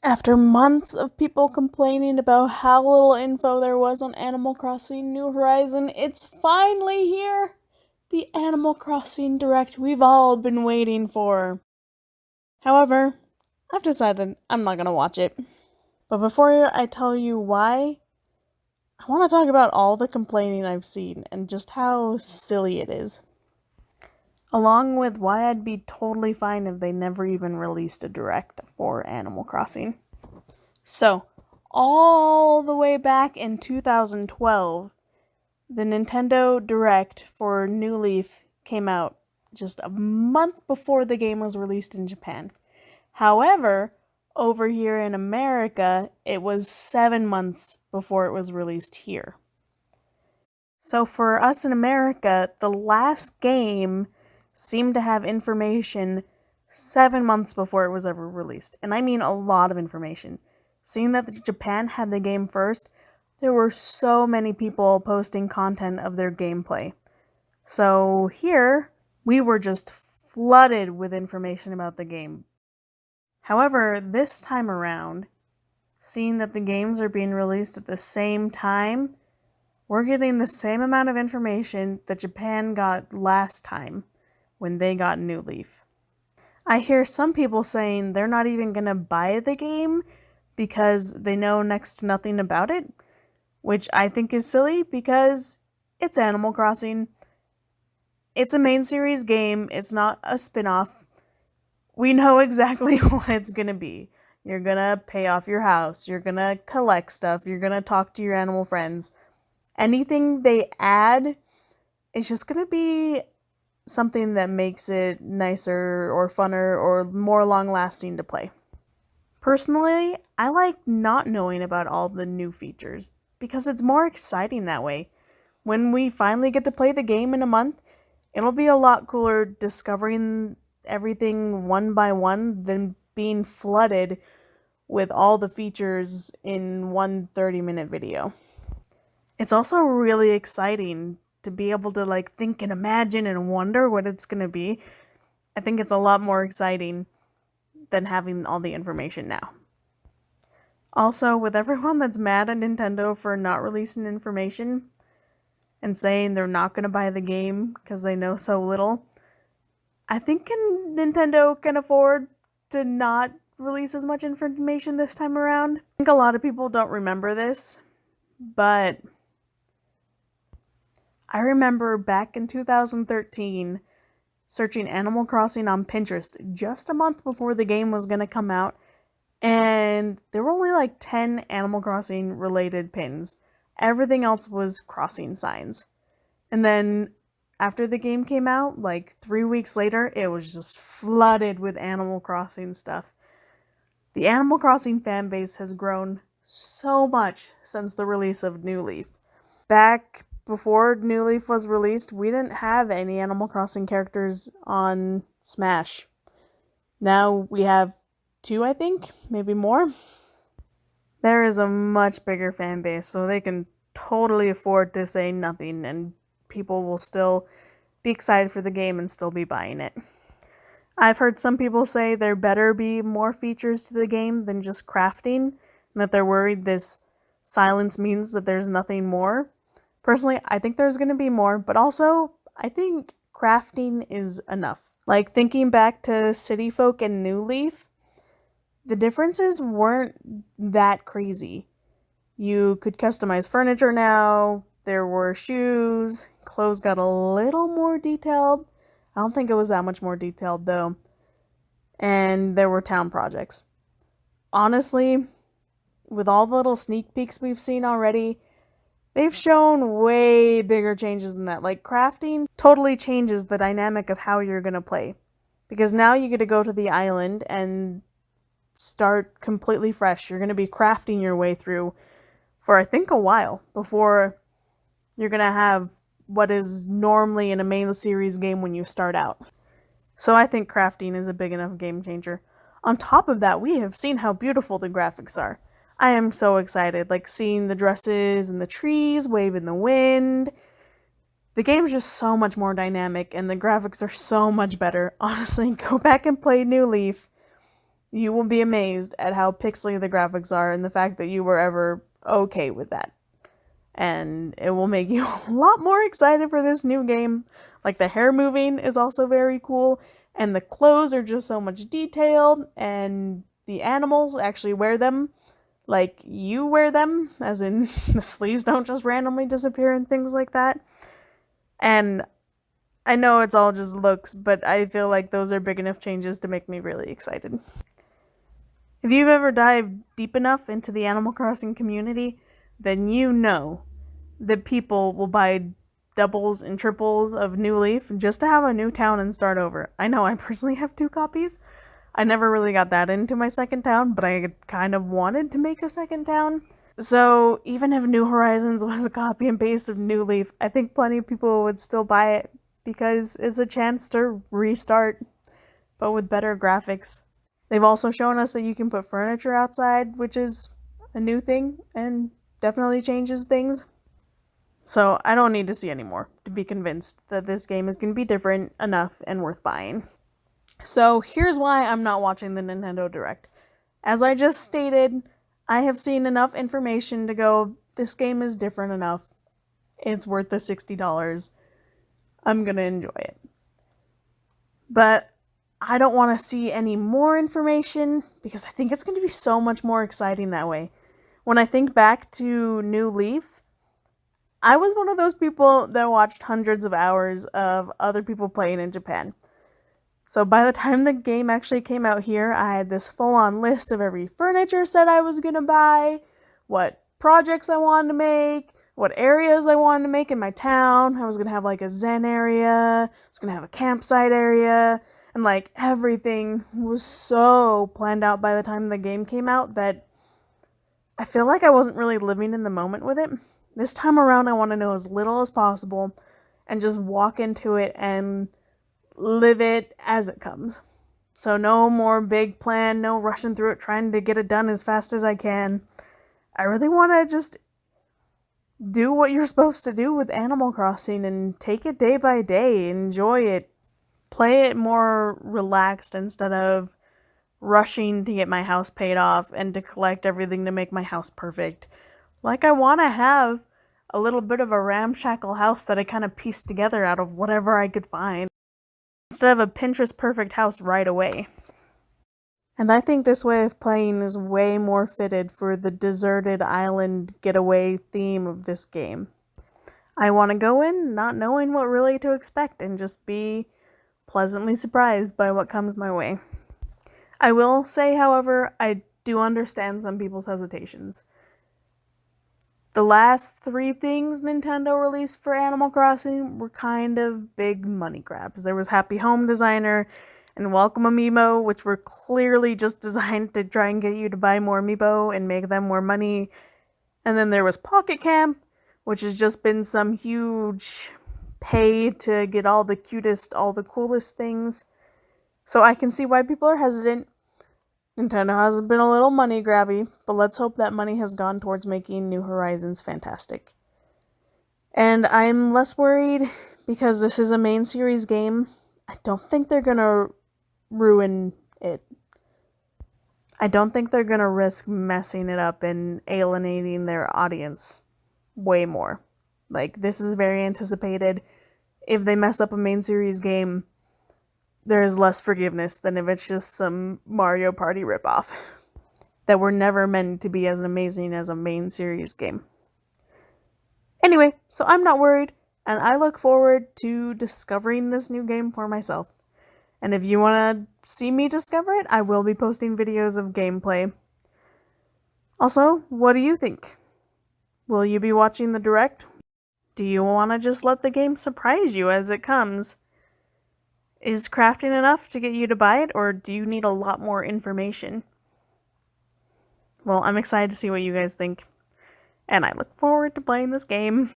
After months of people complaining about how little info there was on Animal Crossing New Horizon, it's finally here! The Animal Crossing Direct we've all been waiting for. However, I've decided I'm not gonna watch it. But before I tell you why, I want to talk about all the complaining I've seen and just how silly it is. Along with why I'd be totally fine if they never even released a Direct for Animal Crossing. So, all the way back in 2012, the Nintendo Direct for New Leaf came out just a month before the game was released in Japan. However, over here in America, it was 7 months before it was released here. So for us in America, the last game seemed to have information 7 months before it was ever released. And I mean a lot of information. Seeing that Japan had the game first, there were so many people posting content of their gameplay. So here, we were just flooded with information about the game. However, this time around, seeing that the games are being released at the same time, we're getting the same amount of information that Japan got last time when they got New Leaf. I hear some people saying they're not even going to buy the game because they know next to nothing about it, which I think is silly because it's Animal Crossing. It's a main series game, it's not a spin-off. We know exactly what it's going to be. You're going to pay off your house, you're going to collect stuff, you're going to talk to your animal friends. Anything they add is just going to be something that makes it nicer or funner or more long-lasting to play. Personally, I like not knowing about all the new features because it's more exciting that way. When we finally get to play the game in a month, it'll be a lot cooler discovering everything one by one than being flooded with all the features in one 30-minute video. It's also really exciting to be able to think and imagine and wonder what it's going to be. I think it's a lot more exciting than having all the information now. Also, with everyone that's mad at Nintendo for not releasing information and saying they're not going to buy the game because they know so little, I think Nintendo can afford to not release as much information this time around. I think a lot of people don't remember this, but I remember back in 2013 searching Animal Crossing on Pinterest just a month before the game was going to come out, and there were only 10 Animal Crossing related pins. Everything else was crossing signs. And then after the game came out, 3 weeks later, it was just flooded with Animal Crossing stuff. The Animal Crossing fan base has grown so much since the release of New Leaf. Back before New Leaf was released, we didn't have any Animal Crossing characters on Smash. Now we have 2, I think, maybe more. There is a much bigger fan base, so they can totally afford to say nothing, and people will still be excited for the game and still be buying it. I've heard some people say there better be more features to the game than just crafting, and that they're worried this silence means that there's nothing more. Personally, I think there's going to be more, but also, I think crafting is enough. Thinking back to City Folk and New Leaf, the differences weren't that crazy. You could customize furniture now, there were shoes, clothes got a little more detailed. I don't think it was that much more detailed though. And there were town projects. Honestly, with all the little sneak peeks we've seen already, they've shown way bigger changes than that. Crafting totally changes the dynamic of how you're gonna play. Because now you get to go to the island and start completely fresh. You're gonna be crafting your way through for I think a while before you're gonna have what is normally in a main series game when you start out. So I think crafting is a big enough game changer. On top of that, we have seen how beautiful the graphics are. I am so excited, seeing the dresses and the trees wave in the wind. The game's just so much more dynamic and the graphics are so much better. Honestly, go back and play New Leaf. you will be amazed at how pixely the graphics are and the fact that you were ever okay with that. And it will make you a lot more excited for this new game. Like, the hair moving is also very cool, and the clothes are just so much detailed, and the animals actually wear them like you wear them, as in the sleeves don't just randomly disappear and things like that. And I know it's all just looks, but I feel like those are big enough changes to make me really excited. If you've ever dived deep enough into the Animal Crossing community, then you know that people will buy doubles and triples of New Leaf just to have a new town and start over. I know I personally have 2 copies. I never really got that into my second town, but I kind of wanted to make a second town. So even if New Horizons was a copy and paste of New Leaf, I think plenty of people would still buy it because it's a chance to restart, but with better graphics. They've also shown us that you can put furniture outside, which is a new thing and definitely changes things. So I don't need to see any more to be convinced that this game is going to be different enough and worth buying. So here's why I'm not watching the Nintendo Direct. As I just stated, I have seen enough information to go, this game is different enough. It's worth the $60. I'm gonna enjoy it. But I don't want to see any more information because I think it's going to be so much more exciting that way. When I think back to New Leaf, I was one of those people that watched hundreds of hours of other people playing in Japan. So by the time the game actually came out here, I had this full-on list of every furniture set I was gonna buy, what projects I wanted to make, what areas I wanted to make in my town. I was gonna have like a zen area, I was gonna have a campsite area, and like everything was so planned out by the time the game came out that I feel like I wasn't really living in the moment with it. This time around, I want to know as little as possible and just walk into it and live it as it comes. So no more big plan, no rushing through it, trying to get it done as fast as I can. I really want to just do what you're supposed to do with Animal Crossing and take it day by day, enjoy it, play it more relaxed instead of rushing to get my house paid off and to collect everything to make my house perfect. Like, I want to have a little bit of a ramshackle house that I kind of pieced together out of whatever I could find, instead of a Pinterest perfect house right away. And I think this way of playing is way more fitted for the deserted island getaway theme of this game. I want to go in not knowing what really to expect and just be pleasantly surprised by what comes my way. I will say, however, I do understand some people's hesitations. The last 3 things Nintendo released for Animal Crossing were kind of big money grabs. There was Happy Home Designer and Welcome Amiibo, which were clearly just designed to try and get you to buy more Amiibo and make them more money. And then there was Pocket Camp, which has just been some huge pay to get all the cutest, all the coolest things. So I can see why people are hesitant. Nintendo has been a little money grabby, but let's hope that money has gone towards making New Horizons fantastic. And I'm less worried because this is a main series game. I don't think they're gonna ruin it. I don't think they're gonna risk messing it up and alienating their audience way more. Like, this is very anticipated. If they mess up a main series game, there's less forgiveness than if it's just some Mario Party ripoff that were never meant to be as amazing as a main series game. Anyway, so I'm not worried, and I look forward to discovering this new game for myself. And if you want to see me discover it, I will be posting videos of gameplay. Also, what do you think? Will you be watching the Direct? Do you want to just let the game surprise you as it comes? Is crafting enough to get you to buy it, or do you need a lot more information? Well, I'm excited to see what you guys think, and I look forward to playing this game.